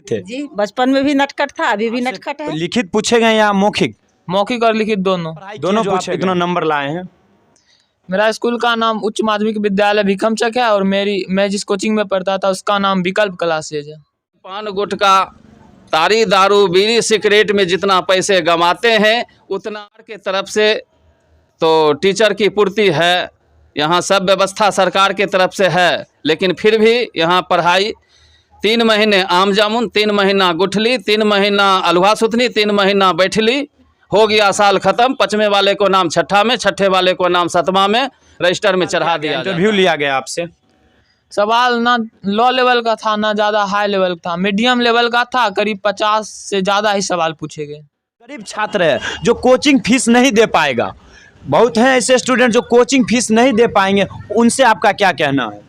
थे जी, बचपन में भी नटखट था, अभी भी नटखट है। लिखित पूछे गए या मौखिक? मौखिक और लिखित दोनों। दोनों पूछे। कितना नंबर लाए हैं? मेरा स्कूल का नाम उच्च माध्यमिक विद्यालय भीखमचक है और मैं जिस कोचिंग में पढ़ता था उसका नाम विकल्प क्लासेज है। पान गुटखा तारी दारू बीड़ी सिगरेट में जितना पैसे गंवाते हैं उतना के तरफ से तो टीचर की पूर्ति है, यहाँ सब व्यवस्था सरकार के तरफ से है, लेकिन फिर भी यहाँ पढ़ाई 3 महीने आम जामुन, 3 महीना गुठली, 3 महीना अलवा सुथनी, 3 महीना बैठली, हो गया साल खत्म। 5वें वाले को नाम छठा में, छठे वाले को नाम 7वां में रजिस्टर में चढ़ा दिया। इंटरव्यू लिया गया आपसे? सवाल ना लो लेवल का था ना ज़्यादा हाई लेवल का था, मीडियम लेवल का था। करीब 50 से ज़्यादा ही सवाल पूछे गए। गरीब छात्र है जो कोचिंग फीस नहीं दे पाएगा, बहुत हैं ऐसे स्टूडेंट जो कोचिंग फीस नहीं दे पाएंगे, उनसे आपका क्या कहना है?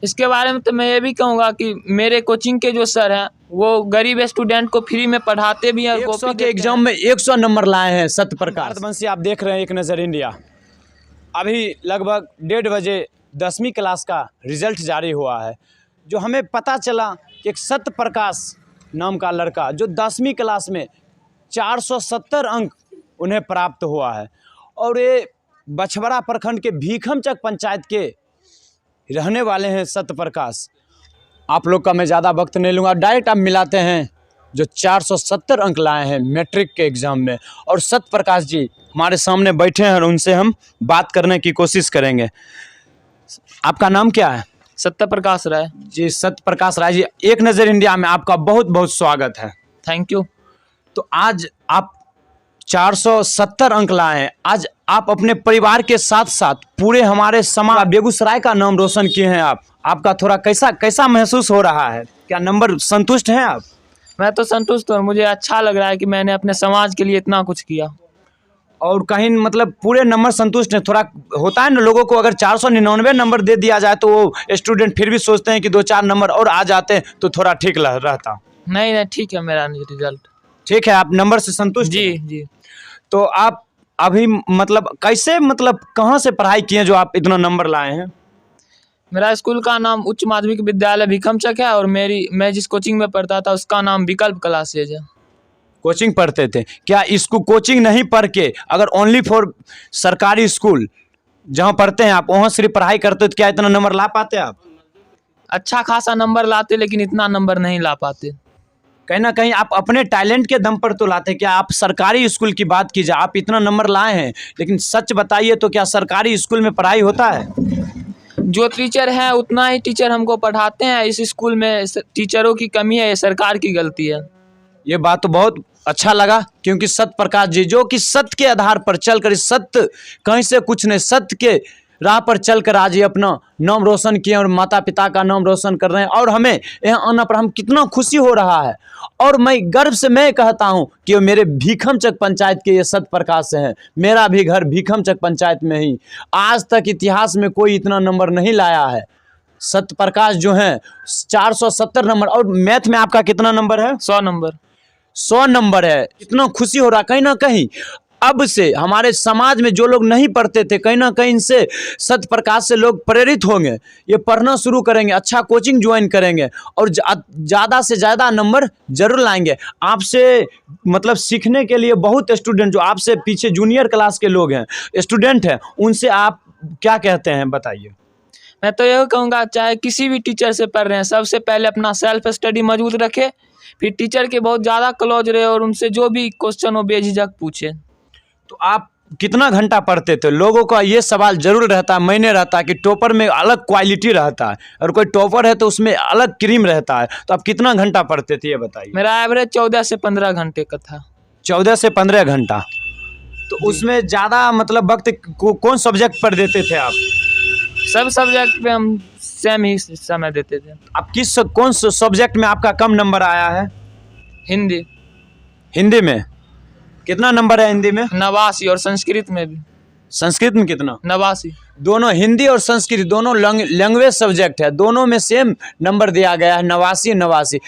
इसके बारे में तो मैं ये भी कहूँगा कि मेरे कोचिंग के जो सर हैं वो गरीब स्टूडेंट को फ्री में पढ़ाते भी हैं। 100 के एग्जाम में 100 नंबर लाए हैं सत्यप्रकाश। भारतवंशी आप देख रहे हैं एक नज़र इंडिया। अभी लगभग 1:30 बजे 10वीं क्लास का रिजल्ट जारी हुआ है। जो हमें पता चला कि एक सत्यप्रकाश नाम का लड़का जो 10वीं क्लास में 470 अंक उन्हें प्राप्त हुआ है और ये बछवड़ा प्रखंड के भीखमचक पंचायत के रहने वाले हैं सत्यप्रकाश। आप लोग का मैं ज़्यादा वक्त नहीं लूँगा, डायरेक्ट आप मिलाते हैं जो 470 अंक लाए हैं मैट्रिक के एग्ज़ाम में। और सत्यप्रकाश जी हमारे सामने बैठे हैं और उनसे हम बात करने की कोशिश करेंगे। आपका नाम क्या है? सत्यप्रकाश राय जी। सत्यप्रकाश राय जी, एक नज़र इंडिया में आपका बहुत बहुत स्वागत है। Thank you. तो आज आप 470 अंक लाए हैं। आज आप अपने परिवार के साथ साथ पूरे हमारे समाज बेगूसराय का नाम रोशन किए हैं। आपका थोड़ा कैसा महसूस हो रहा है? क्या नंबर संतुष्ट हैं आप? मैं तो संतुष्ट हूँ, मुझे अच्छा लग रहा है कि मैंने अपने समाज के लिए इतना कुछ किया। और कहीं मतलब पूरे नंबर संतुष्ट हैं? थोड़ा होता है ना लोगों को, अगर 499 नंबर दे दिया जाए तो वो स्टूडेंट फिर भी सोचते हैं कि 2-4 नंबर और आ जाते हैं तो थोड़ा ठीक रहता। नहीं, ठीक है मेरा रिजल्ट। ठीक है, आप नंबर से संतुष्ट? जी। तो आप अभी मतलब कैसे कहाँ से पढ़ाई किए जो आप इतना नंबर लाए हैं? मेरा स्कूल का नाम उच्च माध्यमिक विद्यालय भीखमचक है और मैं जिस कोचिंग में पढ़ता था उसका नाम विकल्प क्लासेज है। कोचिंग पढ़ते थे? क्या इसको कोचिंग नहीं पढ़ के अगर ओनली फॉर सरकारी स्कूल जहाँ पढ़ते हैं आप वहाँ सिर्फ पढ़ाई करते तो क्या इतना नंबर ला पाते आप? अच्छा खासा नंबर लाते लेकिन इतना नंबर नहीं ला पाते। कहीं ना कहीं आप अपने टैलेंट के दम पर तो लाते। क्या आप सरकारी स्कूल की बात कीजिए, आप इतना नंबर लाए हैं, लेकिन सच बताइए तो क्या सरकारी स्कूल में पढ़ाई होता है? जो टीचर है उतना ही टीचर हमको पढ़ाते हैं। इस स्कूल में टीचरों की कमी है, ये सरकार की गलती है। ये बात तो बहुत अच्छा लगा क्योंकि सत्यप्रकाश जी जो कि सत्य के आधार पर चलकर, सत्य कहीं से कुछ नहीं, सत्य के राह पर चलकर आज ये अपना नाम रोशन किए और माता पिता का नाम रोशन कर रहे हैं। और हमें यहाँ आना पर हम कितना खुशी हो रहा है। और मैं गर्व से मैं कहता हूँ कि मेरे भीखमचक पंचायत के ये सत्यप्रकाश हैं। मेरा भी घर भीखमचक पंचायत में ही। आज तक इतिहास में कोई इतना नंबर नहीं लाया है। सत्यप्रकाश जो हैं 470 नंबर। और मैथ में आपका कितना नंबर है? 100 नंबर। 100 नंबर है। इतना खुशी हो रहा। कहीं ना कहीं अब से हमारे समाज में जो लोग नहीं पढ़ते थे, कहीं ना कहीं इनसे सत्यप्रकाश से लोग प्रेरित होंगे, ये पढ़ना शुरू करेंगे, अच्छा कोचिंग ज्वाइन करेंगे और ज़्यादा से ज़्यादा नंबर जरूर लाएंगे। आपसे सीखने के लिए बहुत स्टूडेंट जो आपसे पीछे जूनियर क्लास के लोग हैं, स्टूडेंट हैं, उनसे आप क्या कहते हैं बताइए? मैं तो यही कहूँगा चाहे किसी भी टीचर से पढ़ रहे हैं, सबसे पहले अपना सेल्फ स्टडी मजबूत रखे, फिर टीचर के बहुत ज़्यादा क्लोज रहे और उनसे जो भी क्वेश्चन हो बेझिझक पूछे। तो आप कितना घंटा पढ़ते थे? लोगों का ये सवाल जरूर रहता है, मैंने रहता है कि टॉपर में अलग क्वालिटी रहता है और कोई टॉपर है तो उसमें अलग क्रीम रहता है। तो आप कितना घंटा पढ़ते थे ये बताइए? मेरा एवरेज 14 से 15 घंटे का था। 14 से 15 घंटा। तो उसमें ज़्यादा वक्त कौन सब्जेक्ट पर देते थे आप? सब सब्जेक्ट पे हम सेम ही समय देते थे। आप कौन सब्जेक्ट में आपका कम नंबर आया है? हिंदी। हिंदी में कितना नंबर है? हिंदी में 89 और संस्कृत में भी। संस्कृत में कितना? 89। दोनों हिंदी और संस्कृत दोनों लैंग्वेज सब्जेक्ट है, दोनों में सेम नंबर दिया गया है। 89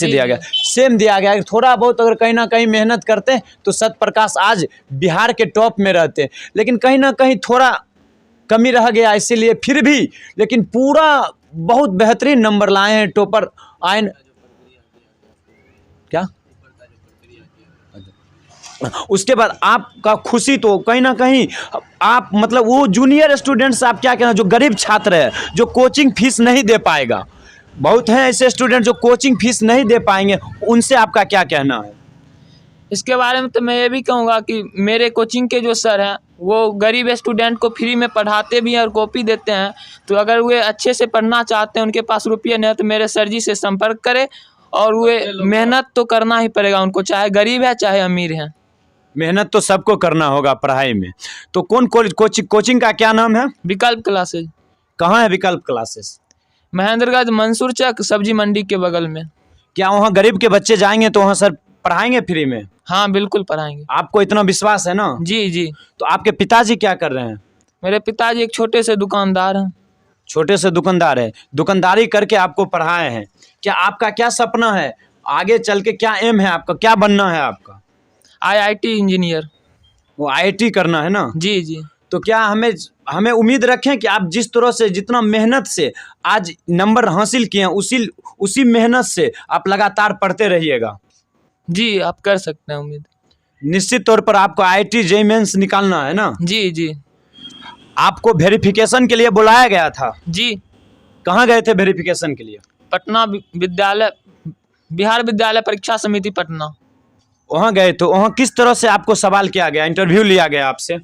दिया गया, सेम दिया गया है। थोड़ा बहुत अगर कहीं ना कहीं मेहनत करते तो सत्यप्रकाश आज बिहार के टॉप में रहते, लेकिन कहीं ना कहीं थोड़ा कमी रह गया, इसीलिए फिर भी लेकिन पूरा बहुत बेहतरीन नंबर लाए हैं टॉपर आयन क्या उसके बाद आपका खुशी तो कहीं ना कहीं आप मतलब वो जूनियर स्टूडेंट्स आप क्या कहना, जो गरीब छात्र है जो कोचिंग फीस नहीं दे पाएगा, बहुत हैं ऐसे स्टूडेंट जो कोचिंग फीस नहीं दे पाएंगे, उनसे आपका क्या कहना है? इसके बारे में तो मैं ये भी कहूँगा कि मेरे कोचिंग के जो सर हैं वो गरीब स्टूडेंट को फ्री में पढ़ाते भी हैं और कॉपी देते हैं। तो अगर वे अच्छे से पढ़ना चाहते हैं, उनके पास रुपये नहीं है, तो मेरे सर जी से संपर्क करें। और वे मेहनत तो करना ही पड़ेगा उनको, चाहे गरीब है चाहे अमीर हैं। मेहनत तो सबको करना होगा पढ़ाई में। तो कौन कोचिंग का क्या नाम है? विकल्प क्लासेज। कहाँ है विकल्प क्लासेस? महेंद्रगंज मंसूर चक सब्जी मंडी के बगल में। क्या वहाँ गरीब के बच्चे जाएंगे तो वहाँ सर पढ़ाएंगे फ्री में? हाँ बिल्कुल पढ़ाएंगे। आपको इतना विश्वास है ना? जी जी। तो आपके पिताजी क्या कर रहे हैं? मेरे पिताजी एक छोटे से दुकानदार हैं। छोटे से दुकानदार है, दुकानदारी करके आपको पढ़ाए हैं। क्या आपका क्या सपना है आगे चल के, क्या एम है आपका, क्या बनना है आपका? IIT engineer. वो IIT करना है ना? जी जी। तो क्या हमें उम्मीद रखें कि आप जिस तरह से जितना मेहनत से आज नंबर हासिल किए हैं, उसी मेहनत से आप लगातार पढ़ते रहिएगा? जी आप कर सकते हैं उम्मीद। निश्चित तौर पर आपको IIT JEE मेंस निकालना है ना? जी जी। आपको वेरिफिकेशन के लिए बुलाया गया था? जी। कहाँ गए थे वेरिफिकेशन के लिए? पटना विद्यालय, बिहार विद्यालय परीक्षा समिति पटना। वहाँ गए तो वहाँ किस तरह से आपको सवाल किया गया, इंटरव्यू लिया गया आपसे?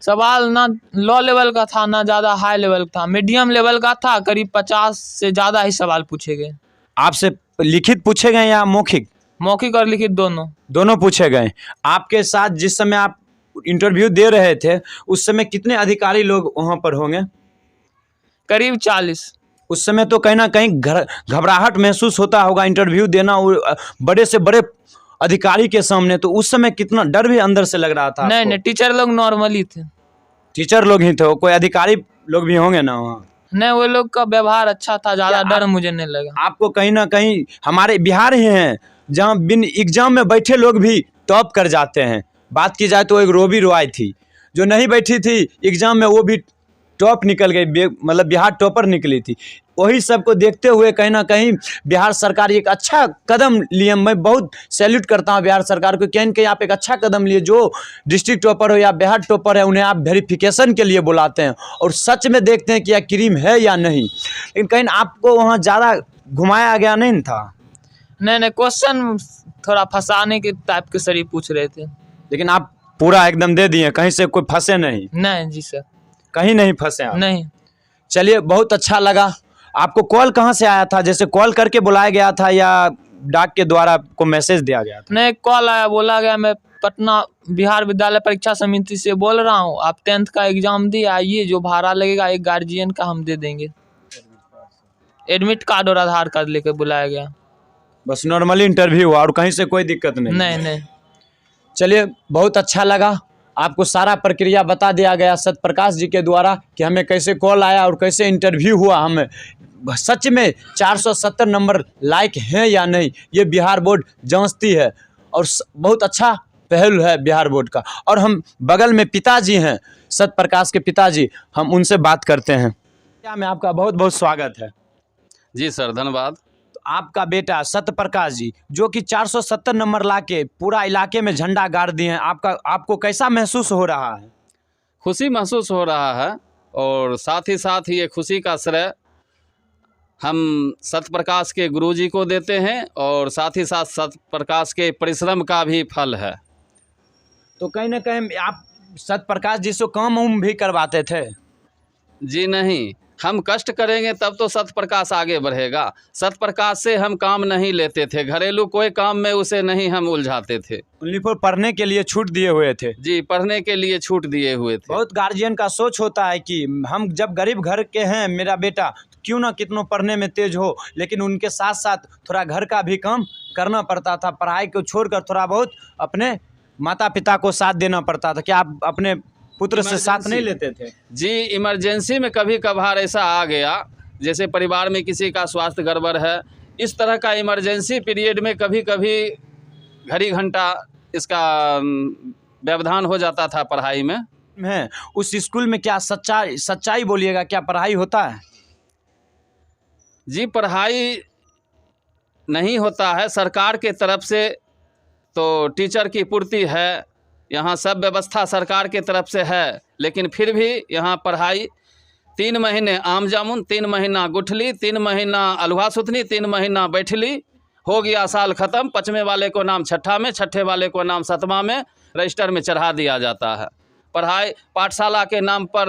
सवाल ना लो लेवल का था ना ज़्यादा हाई लेवल था, मीडियम लेवल का था। करीब 50 से ज़्यादा ही सवाल पूछे गए। आपसे लिखित पूछे गए या मौखिक? मौखिक और लिखित दोनों पूछे गए। आपके साथ जिस समय आप इंटरव्यू दे रहे थे उस समय कितने अधिकारी लोग वहाँ पर होंगे? करीब 40। उस समय तो कहीं ना कहीं घबराहट महसूस होता होगा इंटरव्यू देना बड़े से बड़े अधिकारी के सामने, तो उस समय कितना डर भी अंदर से लग रहा था? नहीं नहीं, टीचर लोग नॉर्मली थे। टीचर लोग ही थे, कोई अधिकारी लोग भी होंगे ना वहाँ? नहीं, वो लोग का व्यवहार अच्छा था, ज़्यादा डर मुझे नहीं लगा। आपको कहीं ना कहीं हमारे बिहार ही हैं जहाँ बिन एग्जाम में बैठे लोग भी टॉप कर जाते हैं। बात की जाए तो एक रोबी रॉय थी जो नहीं बैठी थी एग्जाम में, वो भी टॉप निकल गई, मतलब बिहार टॉपर निकली थी। वही सबको देखते हुए कहीं ना कहीं बिहार सरकार एक अच्छा कदम लिए। मैं बहुत सैल्यूट करता हूँ बिहार सरकार को, कहीं कहीं आप एक अच्छा कदम लिए। जो डिस्ट्रिक्ट टॉपर हो या बिहार टॉपर है, उन्हें आप वेरिफिकेशन के लिए बुलाते हैं और सच में देखते हैं कि यह क्रीम है या नहीं। लेकिन कहीं आपको वहाँ ज़्यादा घुमाया गया नहीं था? नहीं, क्वेश्चन थोड़ा फंसाने के टाइप के सर ही पूछ रहे थे। लेकिन आप पूरा एकदम दे दिए, कहीं से कोई फंसे नहीं? नहीं जी सर, कहीं नहीं फंसे आप? नहीं। चलिए, बहुत अच्छा लगा। आपको कॉल कहाँ से आया था? जैसे कॉल करके बुलाया गया था या डाक के द्वारा आपको मैसेज दिया गया था? नहीं, कॉल आया, बोला गया मैं पटना बिहार विद्यालय परीक्षा समिति से बोल रहा हूँ, आप 10th का एग्जाम दिए, आइए, जो भाड़ा लगेगा एक गार्जियन का हम दे देंगे। एडमिट कार्ड और आधार कार्ड लेकर बुलाया गया। बस नॉर्मली इंटरव्यू हुआ और कहीं से कोई दिक्कत नहीं? नहीं नहीं। चलिए, बहुत अच्छा लगा। आपको सारा प्रक्रिया बता दिया गया सत्य प्रकाश जी के द्वारा कि हमें कैसे कॉल आया और कैसे इंटरव्यू हुआ। हमें सच में 470 नंबर लायक हैं या नहीं, ये बिहार बोर्ड जांचती है और बहुत अच्छा पहल है बिहार बोर्ड का। और हम बगल में पिताजी हैं सत्य प्रकाश के पिताजी, हम उनसे बात करते हैं। क्या में आपका बहुत बहुत स्वागत है। जी सर, धन्यवाद। आपका बेटा सत्य प्रकाश जी जो कि 470 नंबर लाके पूरा इलाके में झंडा गाड़ दिए हैं, आपको कैसा महसूस हो रहा है? खुशी महसूस हो रहा है और साथ ही ये खुशी का श्रेय हम सत्य प्रकाश के गुरुजी को देते हैं और साथ ही साथ सत्य प्रकाश के परिश्रम का भी फल है। तो कहीं ना कहीं आप सत्य प्रकाश जी से काम भी करवाते थे? जी नहीं, हम कष्ट करेंगे तब तो सत्य प्रकाश आगे बढ़ेगा। सत्य प्रकाश से हम काम नहीं लेते थे, घरेलू कोई काम में उसे नहीं हम उलझाते थे। उन्हीं पर पढ़ने के लिए छूट दिए हुए थे? जी, पढ़ने के लिए छूट दिए हुए थे। बहुत गार्जियन का सोच होता है कि हम जब गरीब घर के हैं, मेरा बेटा तो क्यों ना कितनों पढ़ने में तेज हो, लेकिन उनके साथ साथ थोड़ा घर का भी काम करना पड़ता था। पढ़ाई को छोड़कर थोड़ा बहुत अपने माता पिता को साथ देना पड़ता था। क्या आप अपने पुत्र से साथ नहीं लेते थे? जी, इमरजेंसी में कभी कभार ऐसा आ गया, जैसे परिवार में किसी का स्वास्थ्य गड़बड़ है, इस तरह का इमरजेंसी पीरियड में कभी कभी घड़ी घंटा इसका व्यवधान हो जाता था पढ़ाई में। उस स्कूल में क्या सच्चाई बोलिएगा, क्या पढ़ाई होता है? जी, पढ़ाई नहीं होता है। सरकार के तरफ से तो टीचर की पूर्ति है, यहाँ सब व्यवस्था सरकार के तरफ से है, लेकिन फिर भी यहाँ पढ़ाई 3 महीने आम जामुन, 3 महीना गुठली, 3 महीना अलुहा सुथनी, 3 महीना बैठली, हो गया साल ख़त्म। 5वें वाले को नाम 6ठा में, 6ठे वाले को नाम 7वां में रजिस्टर में चढ़ा दिया जाता है। पढ़ाई पाठशाला के नाम पर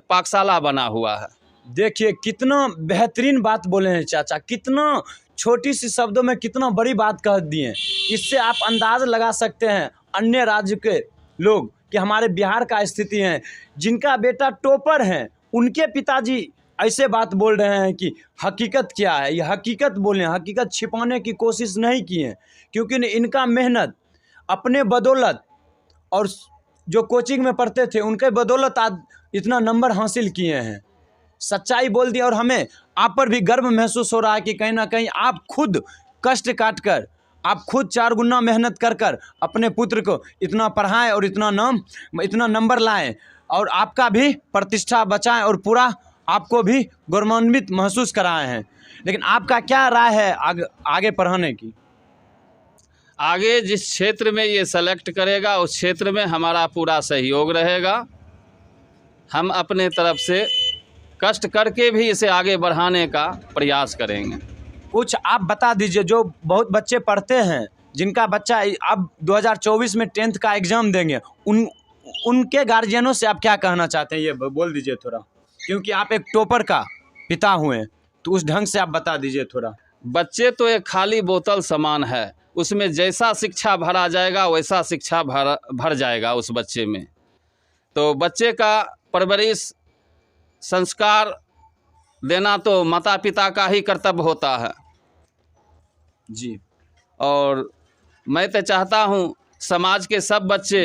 पाकशाला बना हुआ है। देखिए कितना बेहतरीन बात बोले हैं चाचा, कितना छोटी सी शब्दों में कितना बड़ी बात कह दिए। इससे आप अंदाज़ लगा सकते हैं अन्य राज्य के लोग कि हमारे बिहार का स्थिति है। जिनका बेटा टॉपर है उनके पिताजी ऐसे बात बोल रहे हैं कि हकीकत क्या है, ये हकीकत बोले, हकीकत छिपाने की कोशिश नहीं की है, क्योंकि इनका मेहनत अपने बदौलत और जो कोचिंग में पढ़ते थे उनके बदौलत आज इतना नंबर हासिल किए हैं। सच्चाई बोल दी और हमें आप पर भी गर्व महसूस हो रहा है कि कहीं ना कहीं आप खुद कष्ट काट कर, आप खुद 4 गुना मेहनत कर कर अपने पुत्र को इतना पढ़ाएं और इतना नंबर लाएं और आपका भी प्रतिष्ठा बचाएं और पूरा आपको भी गौरवान्वित महसूस कराए हैं। लेकिन आपका क्या राय है आगे पढ़ाने की? आगे जिस क्षेत्र में ये सेलेक्ट करेगा उस क्षेत्र में हमारा पूरा सहयोग रहेगा। हम अपने तरफ से कष्ट करके भी इसे आगे बढ़ाने का प्रयास करेंगे। कुछ आप बता दीजिए, जो बहुत बच्चे पढ़ते हैं जिनका बच्चा अब 2024 में 10th का एग्ज़ाम देंगे, उनके गार्जियनों से आप क्या कहना चाहते हैं, ये बोल दीजिए थोड़ा, क्योंकि आप एक टॉपर का पिता हुए तो उस ढंग से आप बता दीजिए थोड़ा। बच्चे तो एक खाली बोतल समान है, उसमें जैसा शिक्षा भरा जाएगा वैसा शिक्षा भर जाएगा उस बच्चे में। तो बच्चे का परवरिश संस्कार देना तो माता पिता का ही कर्तव्य होता है जी। और मैं तो चाहता हूँ समाज के सब बच्चे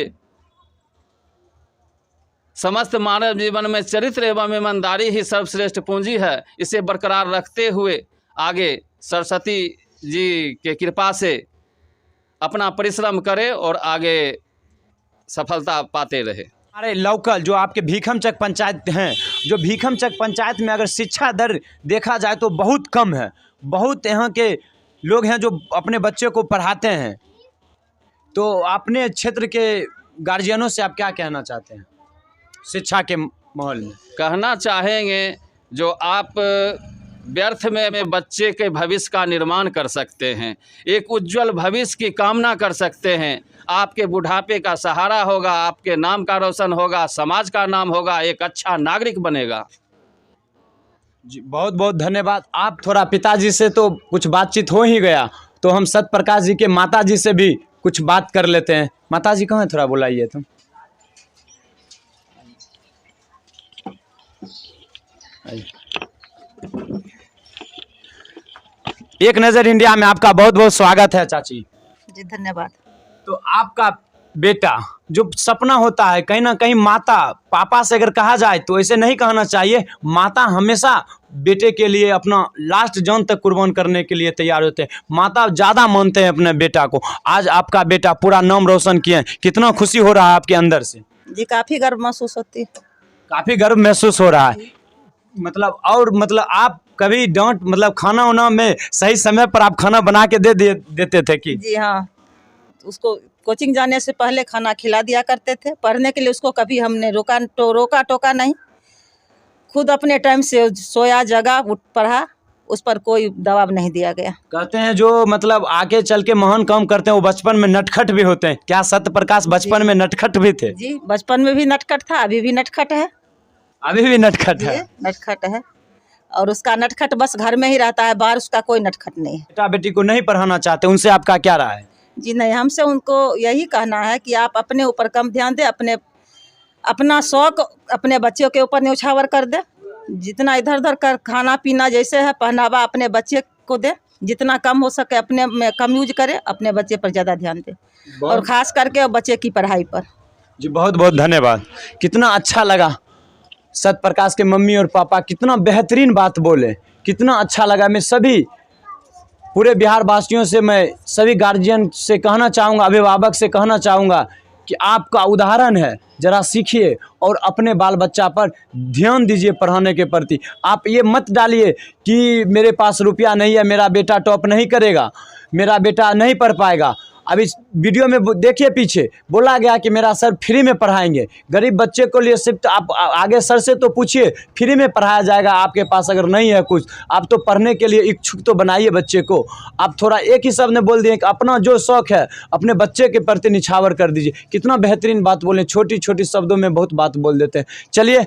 समस्त मानव जीवन में चरित्र एवं ईमानदारी ही सर्वश्रेष्ठ पूंजी है, इसे बरकरार रखते हुए आगे सरस्वती जी के कृपा से अपना परिश्रम करें और आगे सफलता पाते रहे। हमारे लोकल जो आपके भीखमचक पंचायत हैं, जो भीखमचक पंचायत में अगर शिक्षा दर देखा जाए तो बहुत कम है। बहुत यहाँ के लोग हैं जो अपने बच्चे को पढ़ाते हैं। तो अपने क्षेत्र के गार्जियनों से आप क्या कहना चाहते हैं शिक्षा के माहौल में? कहना चाहेंगे जो आप व्यर्थ में बच्चे के भविष्य का निर्माण कर सकते हैं, एक उज्जवल भविष्य की कामना कर सकते हैं। आपके बुढ़ापे का सहारा होगा, आपके नाम का रोशन होगा, समाज का नाम होगा, एक अच्छा नागरिक बनेगा। जी बहुत बहुत धन्यवाद। आप थोड़ा पिताजी से तो कुछ बातचीत हो ही गया, तो हम सत्यप्रकाश जी के माता जी से भी कुछ बात कर लेते हैं। माता जी कहाँ है, थोड़ा बुलाइए तुम। एक नज़र इंडिया में आपका बहुत बहुत स्वागत है चाची जी। धन्यवाद। तो आपका बेटा जो सपना होता है, कहीं ना कहीं माता पापा से अगर कहा जाए तो ऐसे नहीं कहना चाहिए, माता हमेशा बेटे के लिए अपना लास्ट जान तक कुर्बान करने के लिए तैयार होते हैं। माता ज़्यादा मानते हैं अपने बेटा को। आज आपका बेटा पूरा नाम रोशन किए, कितना खुशी हो रहा है आपके अंदर से? जी काफ़ी गर्व महसूस होती है। काफ़ी गर्व महसूस हो रहा है। मतलब आप कभी डांट मतलब खाना वाना में सही समय पर आप खाना बना के देते थे कि? जी हाँ, उसको कोचिंग जाने से पहले खाना खिला दिया करते थे। पढ़ने के लिए उसको कभी हमने रोका टोका नहीं। खुद अपने टाइम से सोया, जगा, पढ़ा, उस पर कोई दबाव नहीं दिया गया। कहते हैं जो मतलब आगे चल के महान काम करते हैं वो बचपन में नटखट भी होते हैं। क्या सत्यप्रकाश बचपन में नटखट भी थे? जी बचपन में भी नटखट था, अभी भी नटखट है। अभी भी नटखट है? नटखट है, और उसका नटखट बस घर में ही रहता है, बाहर उसका कोई नटखट नहीं है। बेटा बेटी को नहीं पढ़ाना चाहते, उनसे आपका क्या राय है? जी नहीं, हमसे उनको यही कहना है कि आप अपने ऊपर कम ध्यान दें, अपना शौक अपने बच्चों के ऊपर न्यौछावर कर दे। जितना इधर उधर कर खाना पीना जैसे है पहनावा अपने बच्चे को दे, जितना कम हो सके अपने में कम यूज करे, अपने बच्चे पर ज़्यादा ध्यान दे, और ख़ास करके बच्चे की पढ़ाई पर। जी बहुत बहुत धन्यवाद। कितना अच्छा लगा सत्यप्रकाश के मम्मी और पापा कितना बेहतरीन बात बोले, कितना अच्छा लगा। मैं सभी पूरे बिहार वासियों से, मैं सभी गार्जियन से कहना चाहूँगा, अभिभावक से कहना चाहूँगा कि आपका उदाहरण है, ज़रा सीखिए और अपने बाल बच्चा पर ध्यान दीजिए पढ़ाने के प्रति। आप ये मत डालिए कि मेरे पास रुपया नहीं है, मेरा बेटा टॉप नहीं करेगा, मेरा बेटा नहीं पढ़ पाएगा। अब इस वीडियो में देखिए पीछे बोला गया कि मेरा सर फ्री में पढ़ाएंगे। गरीब बच्चे को लिए सिर्फ आप आगे सर से तो पूछिए, फ्री में पढ़ाया जाएगा। आपके पास अगर नहीं है कुछ, आप तो पढ़ने के लिए इच्छुक तो बनाइए बच्चे को। आप थोड़ा एक ही शब्द में बोल दिए कि अपना जो शौक़ है अपने बच्चे के प्रति निछावर कर दीजिए। कितना बेहतरीन बात बोले, छोटी छोटी शब्दों में बहुत बात बोल देते हैं। चलिए